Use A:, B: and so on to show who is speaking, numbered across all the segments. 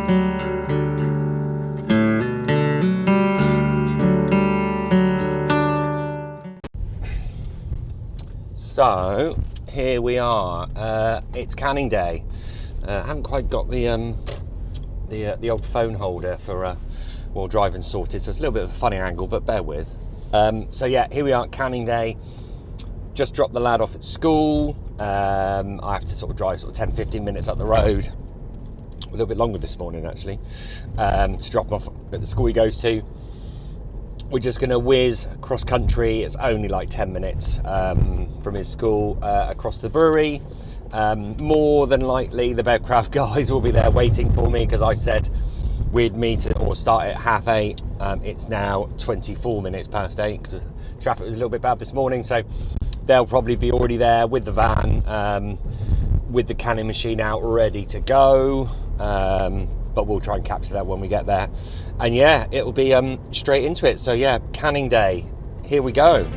A: So here we are. It's canning day. I haven't quite got the old phone holder for while driving sorted, so it's a little bit of a funny angle, but bear with. So yeah, here we are, canning day. Just dropped the lad off at school. I have to sort of drive sort of 10-15 minutes up the road. A little bit longer this morning actually, to drop him off at the school he goes to. We're just going to whiz cross country. It's only like 10 minutes from his school across the brewery. More than likely the Bevcraft guys will be there waiting for me because I said we'd meet or start at 8:30. It's now 24 minutes past 8 because traffic was a little bit bad this morning, so they'll probably be already there with the van, with the canning machine out ready to go. But we'll try and capture that when we get there. And yeah, it'll be straight into it. So yeah, canning day, here we go.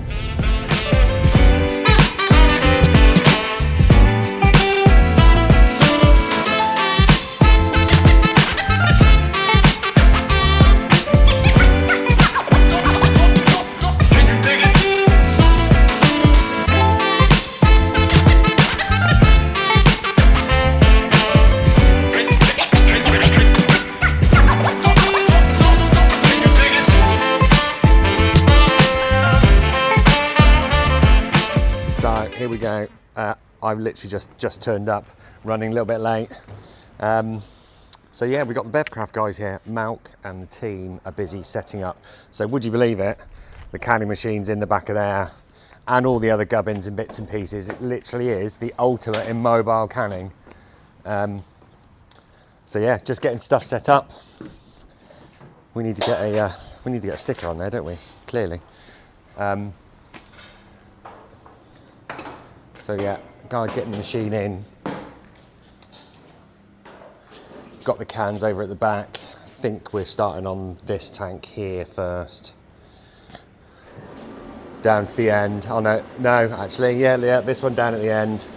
A: Here we go. I've literally just turned up, running a little bit late. So yeah, we've got the Bevcraft guys here. Malk and the team are busy setting up. So would you believe it? The canning machine's in the back of there and all the other gubbins and bits and pieces. It literally is the ultimate in mobile canning. So yeah, just getting stuff set up. We need to get a sticker on there, don't we? Clearly. So yeah, guys getting the machine in. Got the cans over at the back. I think we're starting on this tank here first. Down to the end. Oh no, actually, yeah, this one down at the end.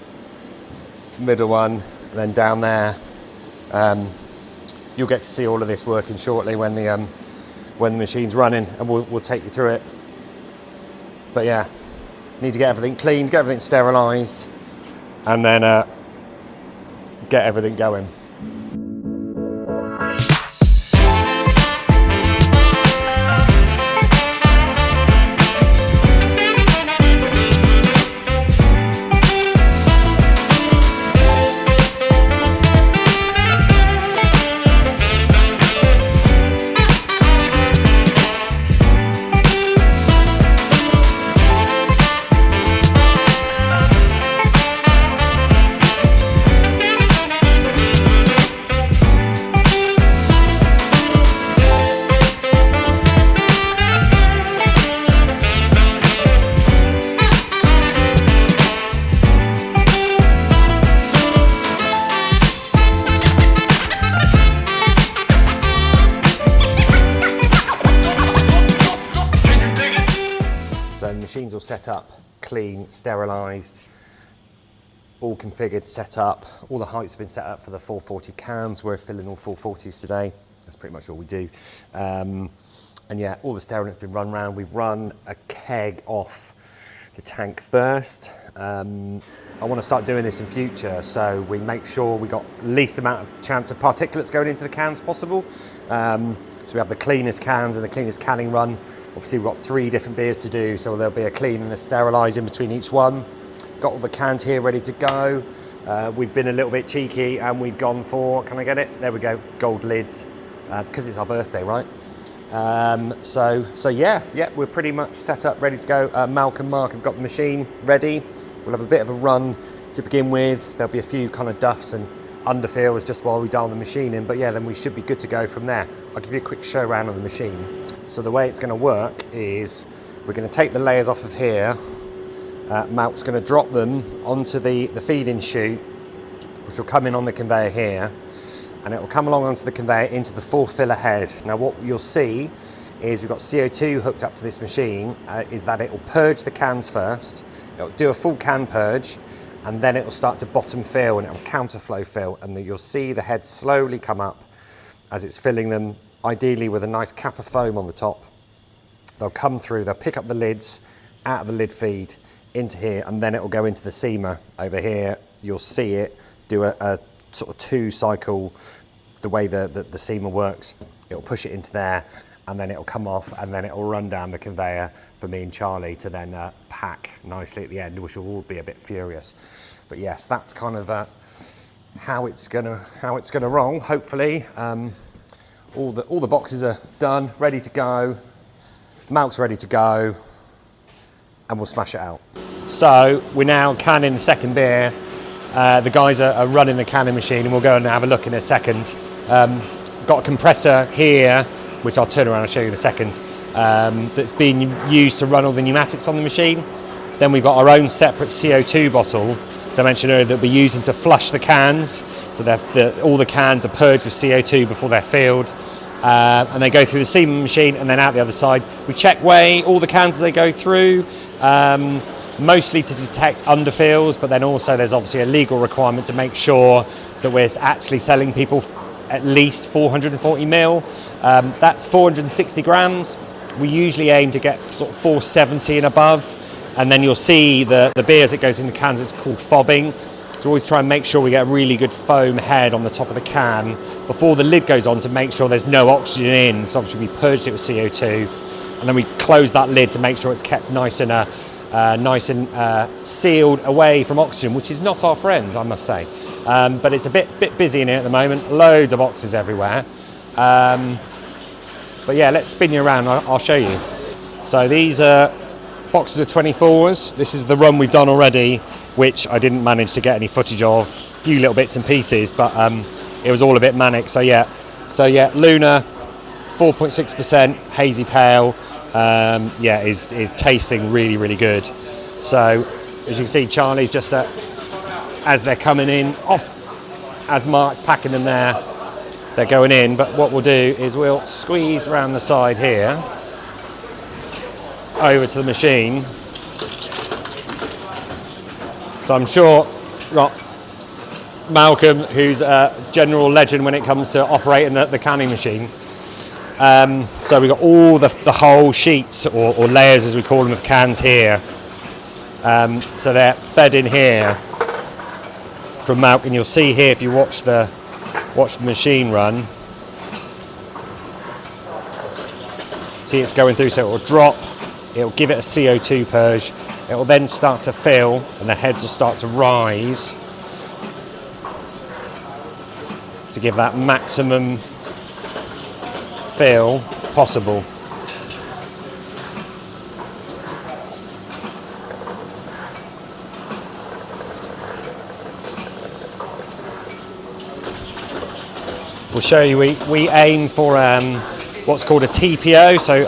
A: Middle one, and then down there. You'll get to see all of this working shortly when the machine's running, and we'll take you through it. But yeah. Need to get everything cleaned, get everything sterilised, and then get everything going. Machines all set up, clean, sterilised, all configured, set up. All the heights have been set up for the 440 cans. We're filling all 440s today. That's pretty much all we do. And yeah, all the sterilant's been run round. We've run a keg off the tank first. I want to start doing this in future, so we make sure we got least amount of chance of particulates going into the cans possible. So we have the cleanest cans and the cleanest canning run. Obviously we've got 3 different beers to do, so there'll be a clean and a sterilise in between each one. Got all the cans here ready to go. We've been a little bit cheeky and we've gone for, can I get it? There we go, gold lids, because it's our birthday, right? So yeah, we're pretty much set up, ready to go. Malk and Mark have got the machine ready. We'll have a bit of a run to begin with. There'll be a few kind of duffs and underfills just while we dial the machine in, but yeah, then we should be good to go from there. I'll give you a quick show around on the machine. So the way it's going to work is we're going to take the layers off of here. Malk's going to drop them onto the feed-in chute, which will come in on the conveyor here, and it will come along onto the conveyor into the full filler head. Now what you'll see is we've got CO2 hooked up to this machine, is that it will purge the cans first, it'll do a full can purge, and then it will start to bottom fill and it will counterflow fill, and you'll see the head slowly come up as it's filling them, ideally with a nice cap of foam on the top. They'll come through, they'll pick up the lids out of the lid feed into here, and then it will go into the seamer over here. You'll see it do a sort of 2-cycle, the way the seamer works. It'll push it into there, and then it'll come off, and then it'll run down the conveyor for me and Charlie to then pack nicely at the end, which will all be a bit furious. But yes, that's kind of how it's gonna roll. Hopefully, all the boxes are done, ready to go. Milk's ready to go, and we'll smash it out. So we're now canning the second beer. The guys are running the canning machine, and we'll go and have a look in a second. Got a compressor here, which I'll turn around and show you in a second, that's being used to run all the pneumatics on the machine. Then we've got our own separate CO2 bottle, as I mentioned earlier, that we're using to flush the cans, so that all the cans are purged with CO2 before they're filled. And they go through the seamer machine and then out the other side. We check weigh all the cans as they go through, mostly to detect underfills, but then also there's obviously a legal requirement to make sure that we're actually selling people at least 440 mil. That's 460 grams. We usually aim to get sort of 470 and above. And then you'll see the beer as it goes into cans, it's called fobbing. So always try and make sure we get a really good foam head on the top of the can before the lid goes on to make sure there's no oxygen in. So obviously we purged it with CO2, and then we close that lid to make sure it's kept nice and sealed away from oxygen, which is not our friend, I must say. But it's a bit busy in here at the moment, loads of boxes everywhere. But yeah, let's spin you around, I'll show you. So these are boxes of 24s. This is the run we've done already, which I didn't manage to get any footage of, a few little bits and pieces, but it was all a bit manic. So yeah, Luna, 4.6% hazy pale, is tasting really, really good. So as you can see, Charlie, just as they're coming in off, as Mark's packing them there, they're going in. But what we'll do is we'll squeeze around the side here over to the machine. So I'm sure got Malcolm, who's a general legend when it comes to operating the canning machine. So we've got all the whole sheets or layers, as we call them, of cans here. So they're fed in here from Malcolm, and you'll see here if you watch the machine run. See, it's going through, so it will drop. It'll give it a CO2 purge. It will then start to fill, and the heads will start to rise to give that maximum fill possible. We'll show you, we aim for what's called a TPO, so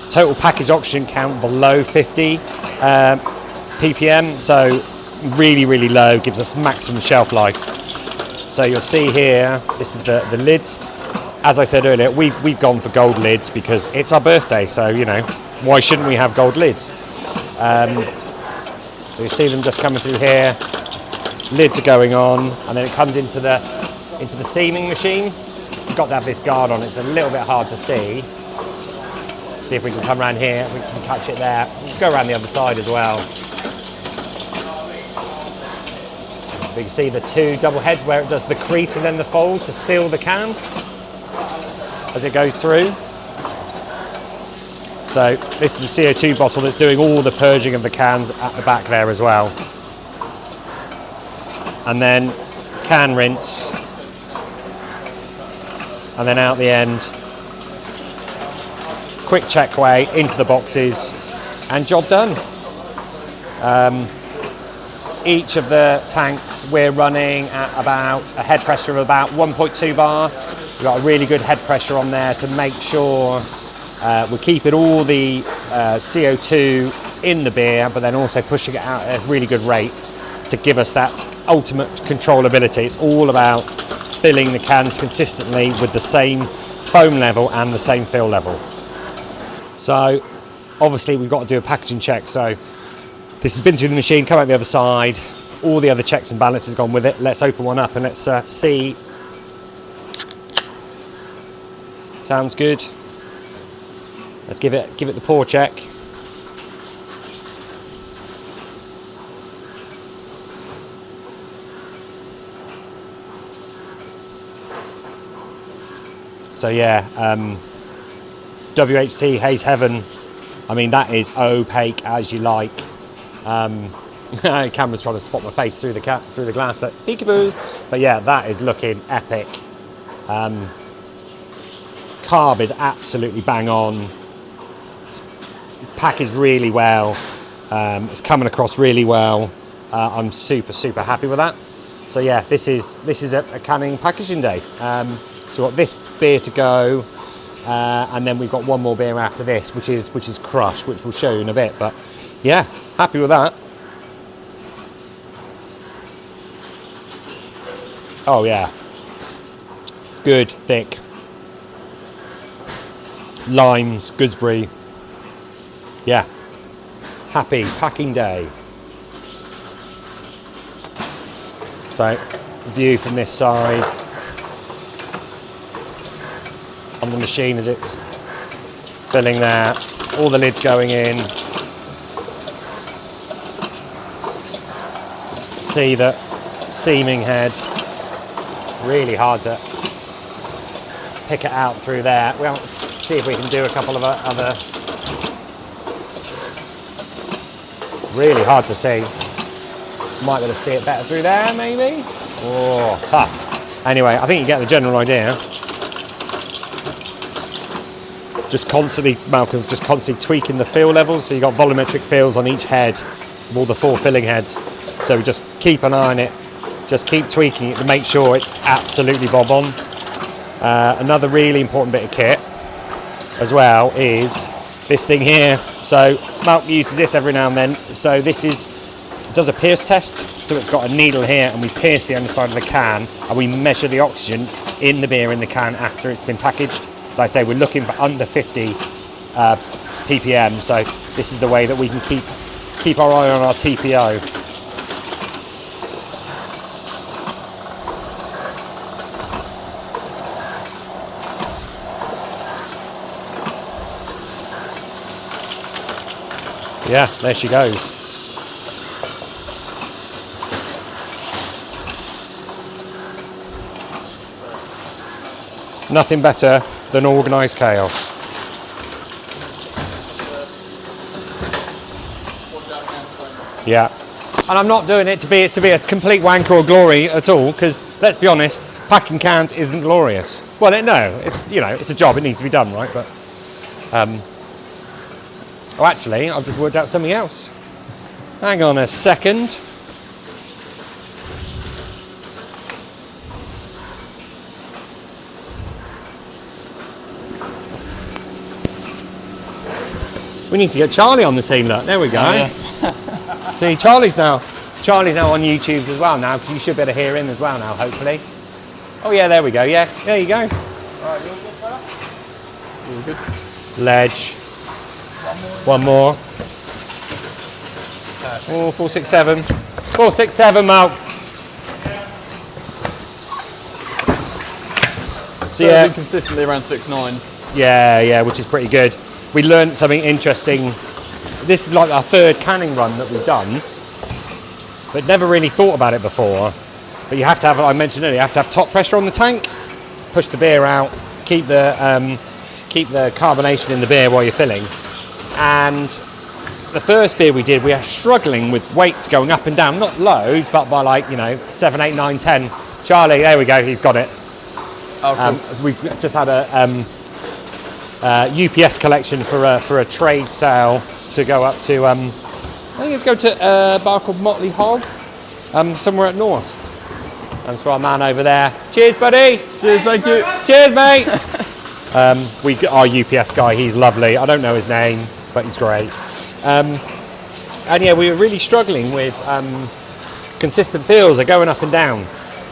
A: total package oxygen count below 50 ppm, so really, really low, gives us maximum shelf life. So you'll see here, this is the lids. As I said earlier, we've gone for gold lids because it's our birthday, so you know, why shouldn't we have gold lids? So you see them just coming through here, lids are going on, and then it comes into the seaming machine. You've got to have this guard on, it's a little bit hard to see. See if we can come around here, we can catch it there. We'll go around the other side as well. We can see the two double heads where it does the crease and then the fold to seal the can as it goes through. So this is the CO2 bottle that's doing all the purging of the cans at the back there as well. And then can rinse, and then out the end, quick check weigh into the boxes, and job done. Each of the tanks we're running at about a head pressure of about 1.2 bar. We've got a really good head pressure on there to make sure we're keeping all the CO2 in the beer, but then also pushing it out at a really good rate to give us that ultimate controllability. It's all about filling the cans consistently with the same foam level and the same fill level. So obviously we've got to do a packaging check. So this has been through the machine, come out the other side, all the other checks and balances gone with it. Let's open one up and let's see Sounds good. Let's give it the pour check. So yeah, WHT Haze Heaven. I mean, that is opaque as you like. Camera's trying to spot my face through the glass. Like, peekaboo. But yeah, that is looking epic. Carb is absolutely bang on. It's packaged really well. It's coming across really well. I'm super happy with that. So yeah, this is a canning packaging day. So we've got this beer to go, and then we've got one more beer after this, which is Crush, which we'll show you in a bit. But yeah, happy with that. Oh yeah, good thick limes, gooseberry. Yeah, happy packing day. So view from this side on the machine as it's filling there, all the lids going in. See the seaming head, really hard to pick it out through there. We'll see if we can do a couple of other, really hard to see. Might be able to see it better through there maybe. Oh, tough. Anyway, I think you get the general idea. Malcolm's just constantly tweaking the fill levels, so you've got volumetric fills on each head of all the 4 filling heads. So just keep an eye on it, just keep tweaking it to make sure it's absolutely bob on. Another really important bit of kit as well is this thing here. So Malcolm uses this every now and then. So this does a pierce test. So it's got a needle here, and we pierce the underside of the can, and we measure the oxygen in the beer in the can after it's been packaged. Like I say, we're looking for under 50 ppm, so this is the way that we can keep our eye on our TPO. Yeah, there she goes. Nothing better than organised chaos. Yeah, and I'm not doing it to be a complete wanker or glory at all, because let's be honest, packing cans isn't glorious. Well, it's a job, it needs to be done, right? But oh, actually, I've just worked out something else. Hang on a second. We need to get Charlie on the scene, look. There we go. Oh, yeah. See, Charlie's now on YouTube as well now, because you should be able to hear him as well now, hopefully. Oh yeah, there we go. Yeah, there you go. All right, you all good, fella? All good. Ledge. One more. Oh, 467. 467, Mal.
B: So yeah, consistently around 6.9.
A: Yeah, which is pretty good. We learned something interesting. This is like our 3rd canning run that we've done, but never really thought about it before. But you have to have, I mentioned earlier, you have to have top pressure on the tank, push the beer out, keep the carbonation in the beer while you're filling. And the first beer we did, we were struggling with weights going up and down, not loads, but by like, 7, 8, 9, 10. Charlie, there we go, he's got it. Oh, cool. We've just had a UPS collection for a trade sale to go up to, I think it's go to a bar called Motley Hog, somewhere up north. And so our man over there. Cheers, buddy.
B: Cheers, thank you.
A: Cheers, mate. Our UPS guy, he's lovely. I don't know his name, but he's great. And yeah, we were really struggling with consistent fills are going up and down.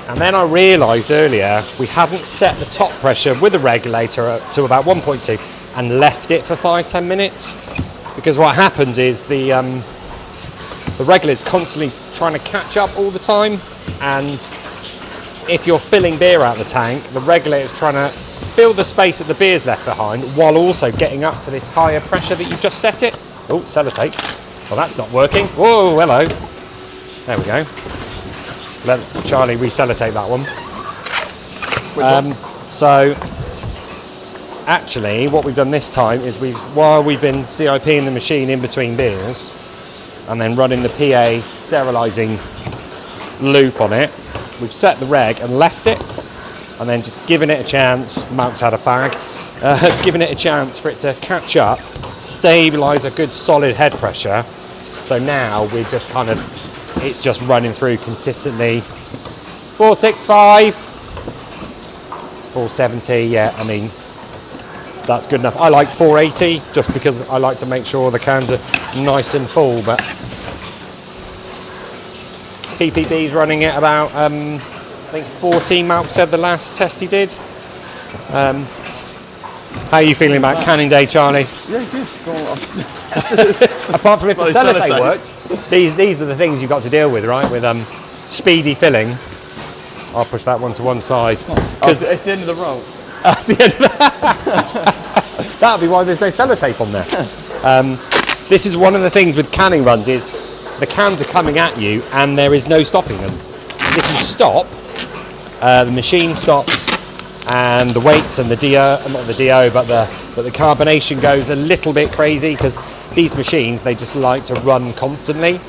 A: And then I realised earlier we hadn't set the top pressure with the regulator to about 1.2 and left it for 5-10 minutes. Because what happens is the regulator is constantly trying to catch up all the time, and if you're filling beer out the tank, the regulator's trying to fill the space that the beer's left behind while also getting up to this higher pressure that you've just set it. Oh, sellotape. Well, that's not working. Whoa, hello. There we go. Let Charlie re-sellotape that one. So, actually, what we've done this time is while we've been CIPing the machine in between beers and then running the PA sterilising loop on it, we've set the reg and left it, and then just given it a chance. Malk's had a fag. Given it a chance for it to catch up, stabilise a good solid head pressure. So now we're just kind of, it's just running through consistently. 465, 470. Yeah, I mean that's good enough. I like 480 just because I like to make sure the cans are nice and full, but PPB's running at about, I think 14, Malk said the last test he did. How are you feeling about canning day, Charlie?
B: Yeah, good.
A: Apart from if the sellotape worked, these are the things you've got to deal with, right? With speedy filling. I'll push that one to one side.
B: Because it's the end of the roll.
A: That's the end of that'll be why there's no sellotape on there. This is one of the things with canning runs is the cans are coming at you and there is no stopping them. If you stop, the machine stops and the weights and the DO, not the DO, but the carbonation goes a little bit crazy because these machines, they just like to run constantly.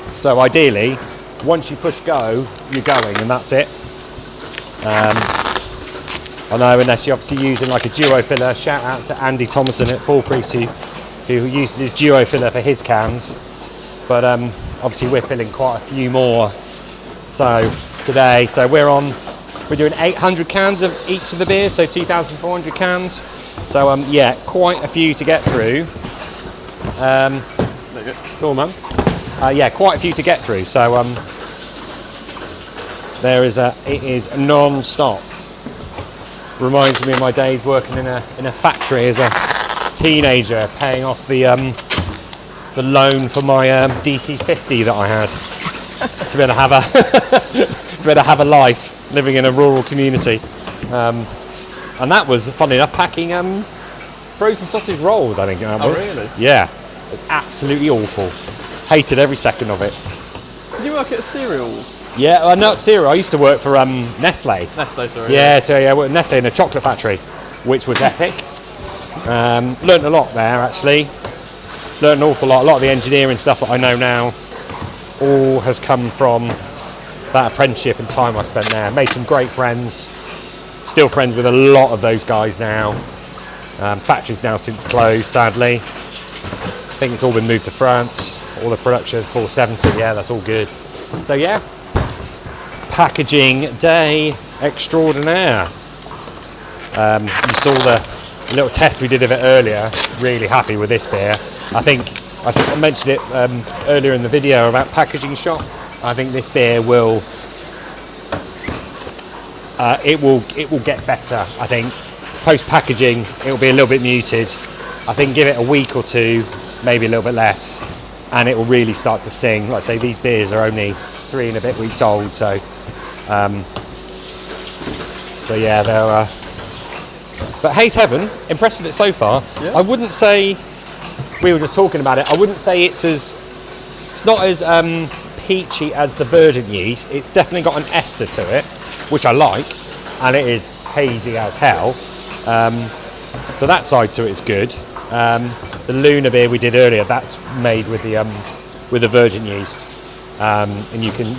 A: So ideally, once you push go, you're going and that's it. I know, unless you're obviously using like a duo filler. Shout out to Andy Thomason at Full Priest who uses his duo filler for his cans. But obviously we're filling quite a few more. So today, we're doing 800 cans of each of the beers, so 2,400 cans. So yeah, quite a few to get through. Cool, man. Yeah, quite a few to get through. So it is non-stop. Reminds me of my days working in a factory as a teenager, paying off the loan for my DT50 that I had to be able to have a life living in a rural community, and that was funny enough packing frozen sausage rolls. I think that was.
B: Oh really?
A: Yeah, it was absolutely awful. Hated every second of it.
B: Did you work at a cereal?
A: Yeah, not cereal. I used to work for Nestle.
B: Nestle, sorry.
A: Yeah, so yeah, I worked at Nestle in a chocolate factory, which was epic. Learned a lot there actually. Learned an awful lot. A lot of the engineering stuff that I know now all has come from that apprenticeship and time I spent there. Made some great friends. Still friends with a lot of those guys now. Factory's now since closed, sadly. I think it's all been moved to France. All the production 470. Yeah, that's all good. So yeah. Packaging day extraordinaire. You saw the little test we did of it earlier. Really happy with this beer. I think I mentioned it earlier in the video about packaging shop. I think this beer will it will get better. I think post packaging it will be a little bit muted. I think give it a week or two, maybe a little bit less, and it will really start to sing. Like I say, these beers are only 3 and a bit weeks old, so yeah, they're. But Hayes Heaven, impressed with it so far. Yeah. I wouldn't say, we were just talking about it. I wouldn't say it's not as peachy as the verdant yeast. It's definitely got an ester to it, which I like, and it is hazy as hell. So that side to it is good. The Luna beer we did earlier, that's made with the virgin yeast, and you can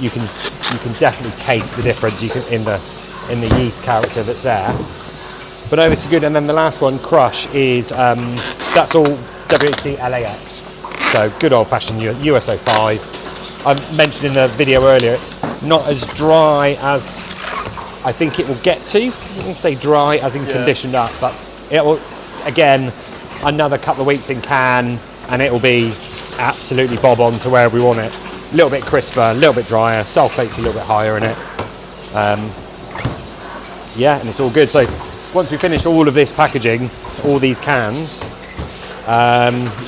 A: definitely taste the difference. You can in the yeast character that's there. But no, this is good. And then the last one, Crush, is that's all WHC LAX. So good old-fashioned USO 5. I mentioned in the video earlier, it's not as dry as I think it will get to. I wouldn't say dry as in conditioned up, but it will, again, another couple of weeks in can, and it will be absolutely bob on to where we want it. A little bit crisper, a little bit drier, sulfate's a little bit higher in it. Yeah, and it's all good. So once we finish all of this packaging, all these cans,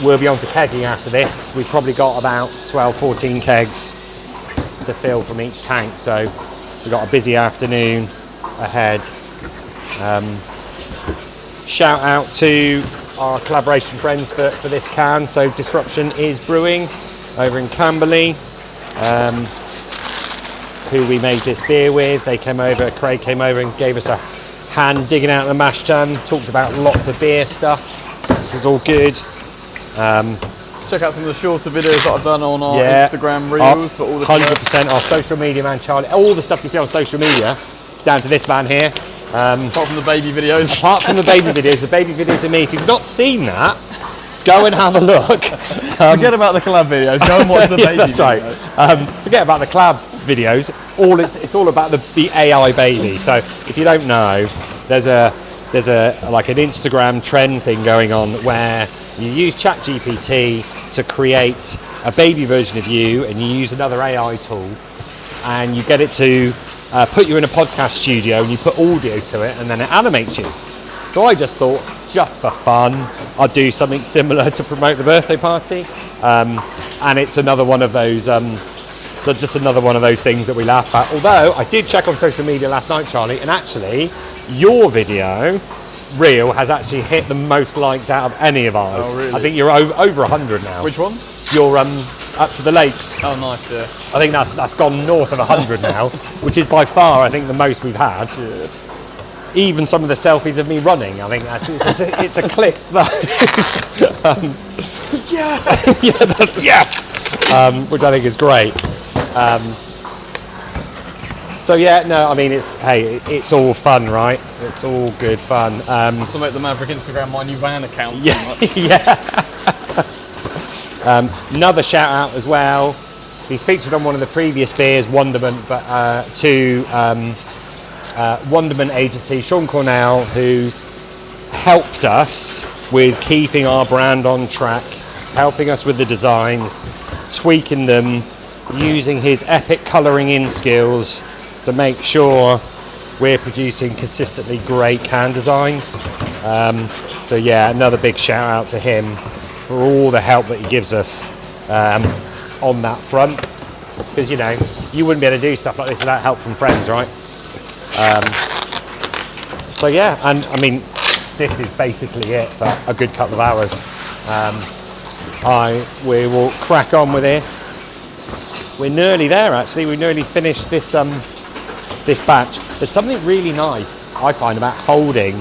A: we'll be on to kegging after this. We've probably got about 12, 14 kegs to fill from each tank. So We've got a busy afternoon ahead. Shout out to our collaboration friends for this can. So Disruption is Brewing over in Camberley, who we made this beer with. They came over, Craig came over and gave us a hand digging out the mash tun, talked about lots of beer stuff, which was all good.
B: Check out some of the shorter videos that I've done on our Instagram reels for all the
A: 100%, our social media man Charlie, all the stuff you see on social media, it's down to this man here.
B: Apart from the baby videos.
A: Apart from the baby videos of me. If you've not seen that, go and have a look.
B: Forget about the collab videos, go and watch the baby
A: that's
B: videos.
A: Right. Forget about the collab videos. It's all about the AI baby. So if you don't know, there's a like an Instagram trend thing going on where you use ChatGPT to create a baby version of you, and you use another AI tool, and you get it to put you in a podcast studio, and you put audio to it, and then it animates you. So I just thought, just for fun, I'd do something similar to promote the birthday party, and it's another one of those. So just another one of those things that we laugh at. Although I did check on social media last night, Charlie, and actually, your video reel has actually hit the most likes out of any of ours.
B: Oh, really?
A: I think you're over 100 now.
B: Which one?
A: You're up to the lakes.
B: Oh, nice, yeah.
A: I think that's gone north of 100 now, which is by far, I think, the most we've had.
B: Cheers.
A: Even some of the selfies of me running, I think it's eclipsed those.
B: Yes!
A: Yes! Which I think is great. So yeah, no, I mean, it's all fun, right? It's all good fun.
B: To make the Maverick Instagram my new van account.
A: Yeah, yeah. Another shout out as well. He's featured on one of the previous beers, Wonderment, but to Wonderment Agency, Sean Cornell, who's helped us with keeping our brand on track, helping us with the designs, tweaking them, using his epic colouring in skills to make sure we're producing consistently great can designs. So yeah, another big shout out to him for all the help that he gives us on that front, because you know, you wouldn't be able to do stuff like this without help from friends, right? So yeah, and I mean, this is basically it for a good couple of hours. We will crack on with it. We're nearly there, actually. We nearly finished this this batch. There's something really nice I find about holding,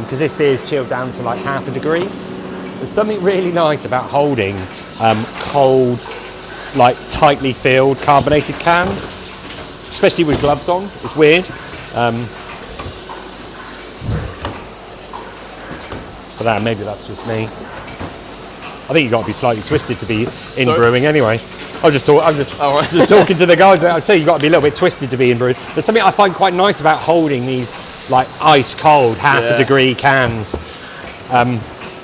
A: because this beer is chilled down to like 0.5 degree. There's something really nice about holding cold, like tightly filled carbonated cans, especially with gloves on. It's weird. But then maybe that's just me. I think you've got to be slightly twisted to be in brewing anyway. I'm just talking to the guys. I say you've got to be a little bit twisted to be in brewing. There's something I find quite nice about holding these like ice cold 0.5 degree cans,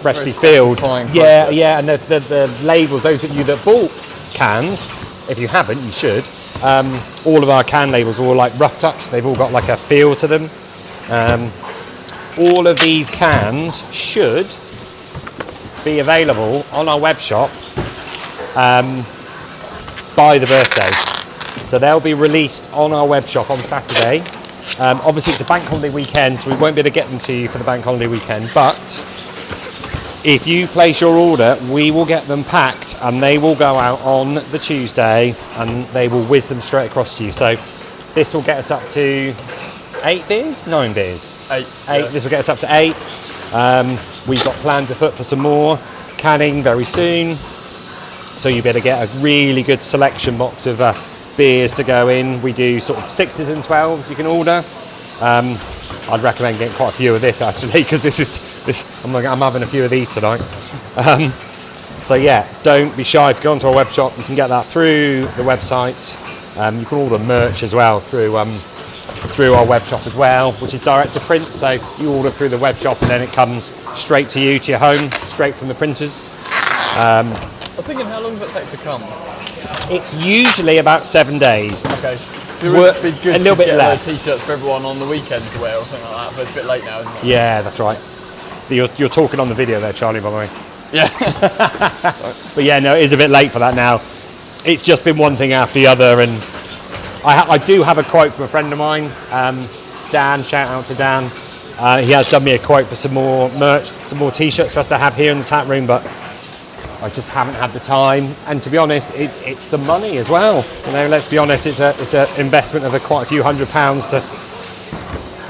A: freshly filled. Yeah, yeah, and the labels. Those of you that bought cans, if you haven't, you should. All of our can labels are all like rough touch. They've all got like a feel to them. All of these cans should be available on our web shop by the birthday. So they'll be released on our web shop on Saturday. Obviously it's a bank holiday weekend, so we won't be able to get them to you for the bank holiday weekend, but if you place your order, we will get them packed and they will go out on the Tuesday and they will whiz them straight across to you. So this will get us up to 8 beers? 9 beers? 8.
B: Yeah.
A: This will get us up to 8. We've got plans afoot for some more canning very soon. So you better get a really good selection box of beers to go in. We do sort of 6s and 12s you can order. I'd recommend getting quite a few of this actually, because I'm having a few of these tonight. So yeah, don't be shy. If you go onto our web shop, you can get that through the website. You can order merch as well through our web shop as well, which is direct to print. So you order through the web shop and then it comes straight to you, to your home, straight from the printers.
B: I was thinking, how long does it take to come?
A: It's usually about 7 days.
B: Okay. It would be good
A: a little bit less.
B: T-shirts for everyone on the weekend to wear or something like that, but it's a bit late now, isn't it?
A: Yeah, that's right. You're talking on the video there, Charlie, by the way.
B: Yeah.
A: But yeah, no, it is a bit late for that now. It's just been one thing after the other, and I do have a quote from a friend of mine, Dan, shout out to Dan. He has done me a quote for some more merch, some more t-shirts for us to have here in the tap room, but I just haven't had the time. And to be honest, it's the money as well. You know, let's be honest, it's an investment of quite a few £100s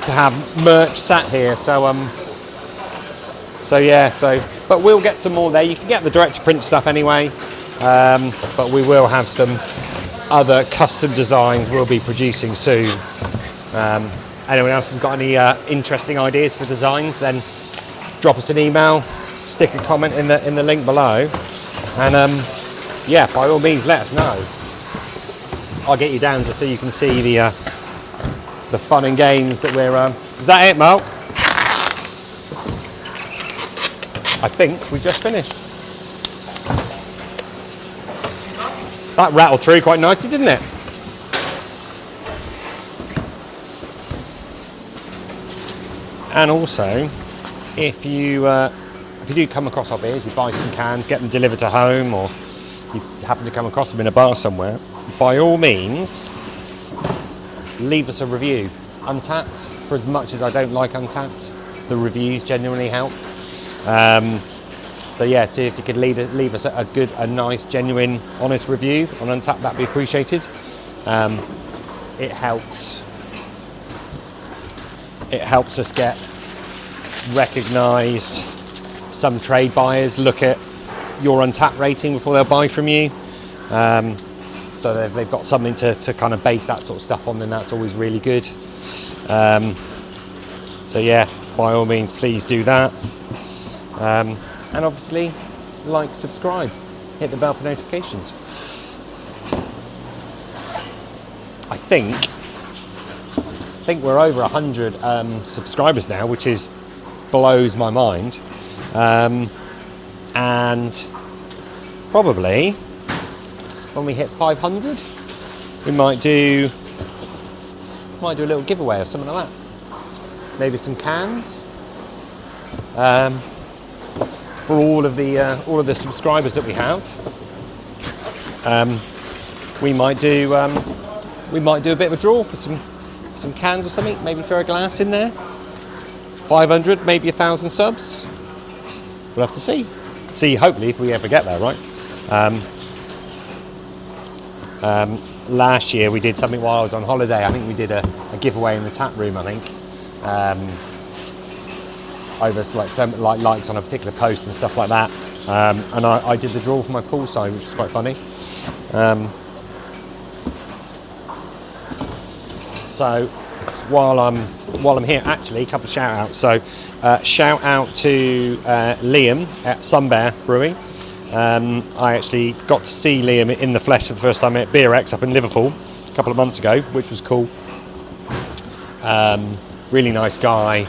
A: to have merch sat here. But we'll get some more there. You can get the direct to print stuff anyway, but we will have some other custom designs we'll be producing soon. Anyone else has got any interesting ideas for designs, then drop us an email, stick a comment in the link below, and yeah, by all means let us know. I'll get you down just so you can see the fun and games that we're is that it, Mark? I think we just finished. That rattled through quite nicely, didn't it? And also, if you do come across our beers, you buy some cans, get them delivered to home, or you happen to come across them in a bar somewhere, by all means, leave us a review. Untapped, for as much as I don't like Untapped, the reviews genuinely help. So yeah, see if you could leave us a nice, genuine, honest review on Untapped, that'd be appreciated. It helps us get recognised. Some trade buyers look at your Untapped rating before they'll buy from you. So they've got something to kind of base that sort of stuff on, then that's always really good. So yeah, by all means, please do that. And obviously, like, subscribe, hit the bell for notifications. I think we're over 100 subscribers now, which blows my mind. And probably when we hit 500, we might do a little giveaway or something like that. Maybe some cans for all of the subscribers that we have. We might do a bit of a draw for some cans or something. Maybe throw a glass in there. 500, maybe 1,000 subs. We'll have to see. Hopefully, if we ever get there, right? Last year we did something while I was on holiday. I think we did a giveaway in the tap room, I think. Over like likes on a particular post and stuff like that. And I did the draw for my poolside, which is quite funny. So while I'm here, actually, a couple of shout outs. So shout out to Liam at Sunbear Brewing. I actually got to see Liam in the flesh for the first time at Beer X up in Liverpool a couple of months ago, which was cool. Really nice guy.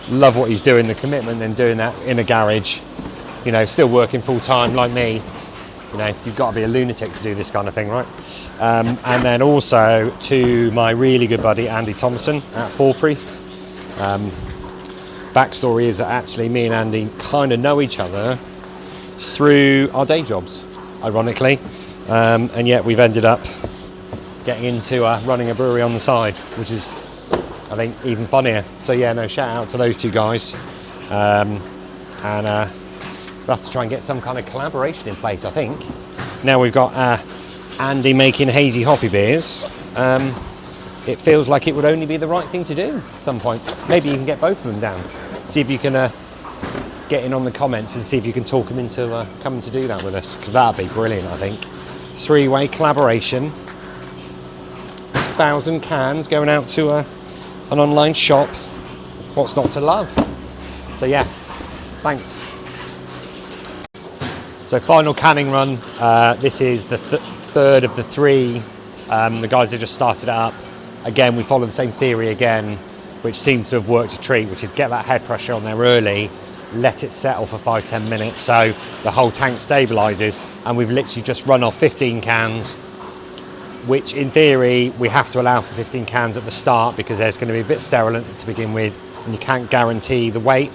A: Love what he's doing, the commitment and doing that in a garage. You know, still working full time like me. You know, you've got to be a lunatic to do this kind of thing, right? And then also to my really good buddy Andy Thompson at Four Priests. Backstory is that actually me and Andy kind of know each other through our day jobs, ironically, and yet we've ended up getting into running a brewery on the side, which is, I think, even funnier. So yeah, no, shout out to those two guys, and we'll have to try and get some kind of collaboration in place. I think now we've got Andy making hazy hoppy beers. It feels like it would only be the right thing to do at some point. Maybe you can get both of them down. See if you can get in on the comments and see if you can talk them into coming to do that with us, because that'd be brilliant. I think 3-way collaboration, 1,000 cans going out to an online shop. What's not to love? So yeah, thanks. So final canning run. This is the third of the 3. The guys have just started it up. Again, we follow the same theory again, which seems to have worked a treat, which is get that head pressure on there early, let it settle for 5-10 minutes so the whole tank stabilises, and we've literally just run off 15 cans, which in theory we have to allow for 15 cans at the start because there's going to be a bit sterile to begin with, and you can't guarantee the weight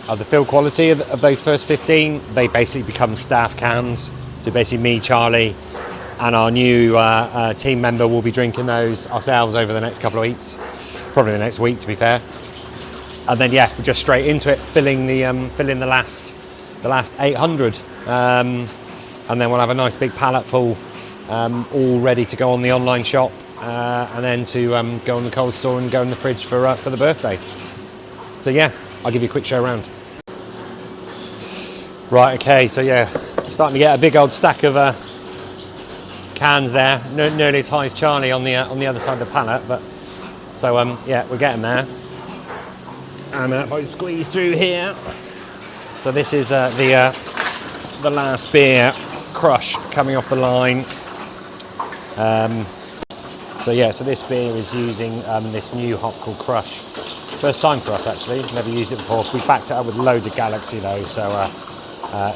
A: of the fill quality of those first 15. They basically become staff cans, so basically me, Charlie, and our new team member will be drinking those ourselves over the next couple of weeks, probably the next week to be fair. And then yeah, we're just straight into it, filling the last 800, and then we'll have a nice big pallet full, all ready to go on the online shop, and then to go in the cold store and go in the fridge for the birthday. So yeah, I'll give you a quick show around. Right, okay, so yeah, starting to get a big old stack of cans there, nearly as high as Charlie on the other side of the pallet, but so yeah, we're getting there. And if I squeeze through here, so this is the last beer, Crush, coming off the line. So yeah, so this beer is using this new hop called Crush. First time for us actually, never used it before. We backed it up with loads of Galaxy though, so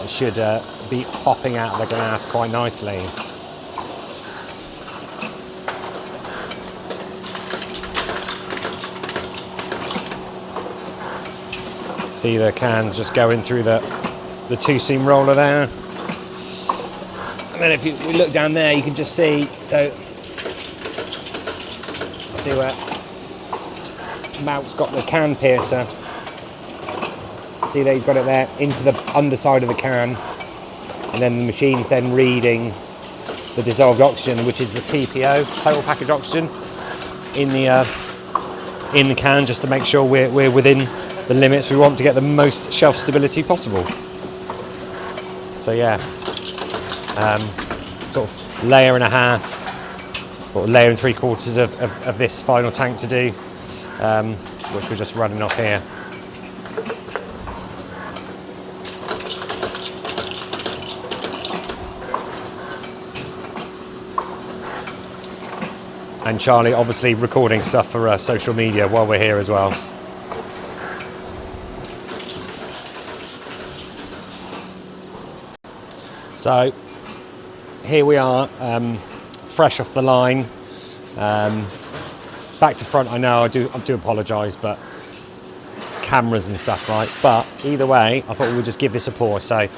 A: it should be hopping out of the glass quite nicely. See the cans just going through the two-seam roller there. And then if we look down there, you can just see, so see where Mout's got the can piercer. See that he's got it there into the underside of the can, and then the machine's then reading the dissolved oxygen, which is the TPO, total package oxygen, in the can, just to make sure we're within the limits we want to get the most shelf stability possible. So yeah, sort of layer and a half, or layer and 3/4 of this final tank to do, which we're just running off here. And Charlie obviously recording stuff for social media while we're here as well. So here we are, fresh off the line, back to front. I know I do apologise, but cameras and stuff, right? But either way, I thought we would just give this a pour. So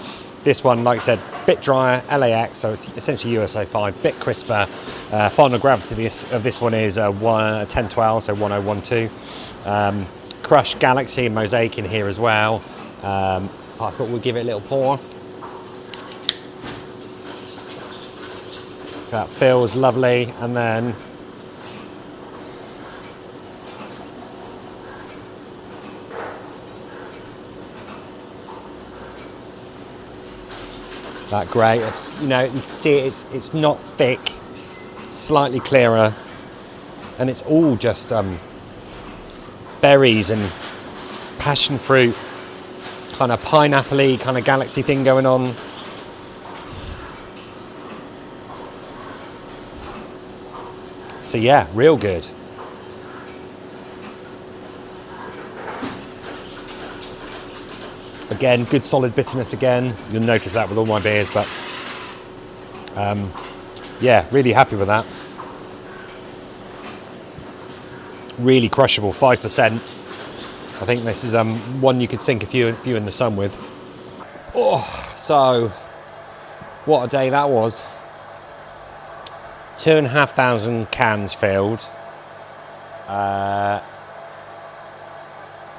A: this one, like I said, bit drier, LAX, so it's essentially USO 5, bit crisper. Final gravity of this one is 1012, so 1012. Crush, Galaxy and Mosaic in here as well. I thought we'd give it a little pour. That feels lovely, and then that grey. You know, you can see it's not thick, slightly clearer, and it's all just berries and passion fruit, kind of pineapple-y kind of Galaxy thing going on. So yeah, real good. Again, good solid bitterness again. You'll notice that with all my beers, but yeah, really happy with that. Really crushable, 5%. I think this is one you could sink a few in the sun with. Oh, so what a day that was. 2,500 cans filled,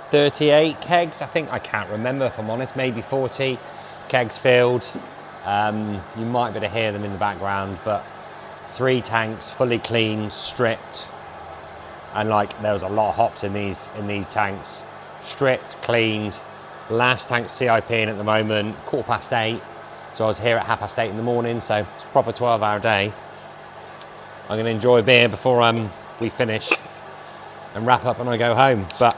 A: 38 kegs, I think, I can't remember if I'm honest, maybe 40 kegs filled. You might be able to hear them in the background, but 3 tanks fully cleaned, stripped, and like there was a lot of hops in these tanks. Stripped, cleaned. Last tank CIPing at the moment, 8:15, so I was here at 8:30 in the morning, so it's a proper 12-hour day. I'm going to enjoy a beer before we finish and wrap up and I go home. But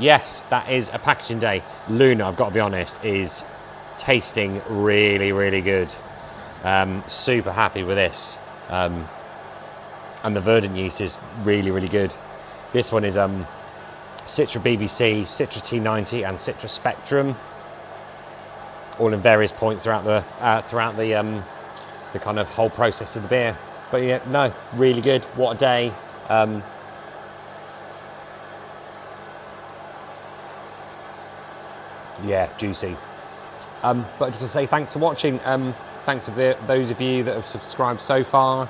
A: yes, that is a packaging day. Luna, I've got to be honest, is tasting really, really good. Super happy with this. And the verdant yeast is really, really good. This one is Citra BBC, Citra T90 and Citra Spectrum, all in various points throughout the kind of whole process of the beer. But yeah, no, really good. What a day. Yeah, juicy. But just to say thanks for watching. Thanks to those of you that have subscribed so far.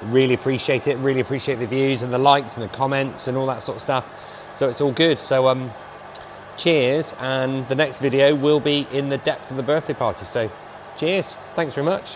A: Really appreciate it. Really appreciate the views and the likes and the comments and all that sort of stuff. So it's all good. So cheers, and the next video will be in the depth of the birthday party. So cheers. Thanks very much.